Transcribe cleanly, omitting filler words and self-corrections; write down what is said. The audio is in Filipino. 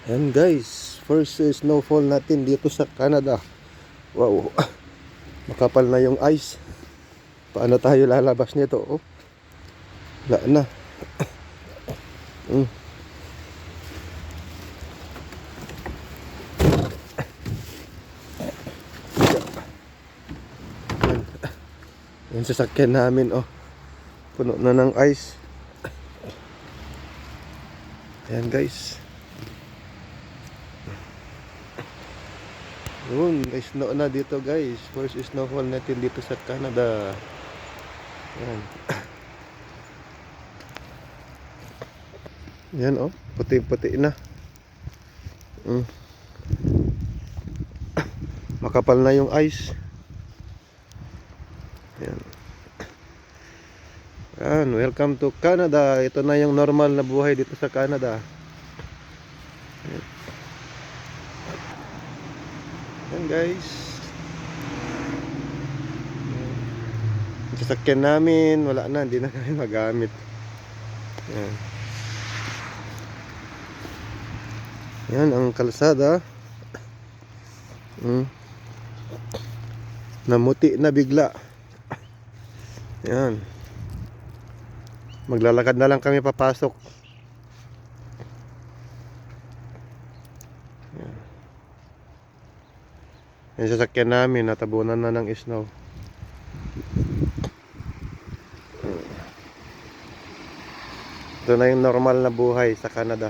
Ayan guys, first snowfall natin dito sa Canada. Wow, makapal na yung ice. Paano tayo lalabas nito? Oh, wala na. Ayan. Yung sasakyan namin, oh, puno na ng ice. Ayan guys. Yun, may snow na dito guys. First snowfall natin dito sa Canada. Ayan. Yan oh, puti-puti na. Makapal na yung ice. Ayan. Ayan, welcome to Canada. Ito na yung normal na buhay dito sa Canada. Ayan, ayan guys. Yung sasakyan namin, wala na, hindi na namin magamit. Ayan. Yan ang kalsada. Namuti na bigla. Yan. Maglalakad na lang kami papasok. Yan. Yung sasakyan namin natabunan na ng snow. Ito na yung normal na buhay sa Canada.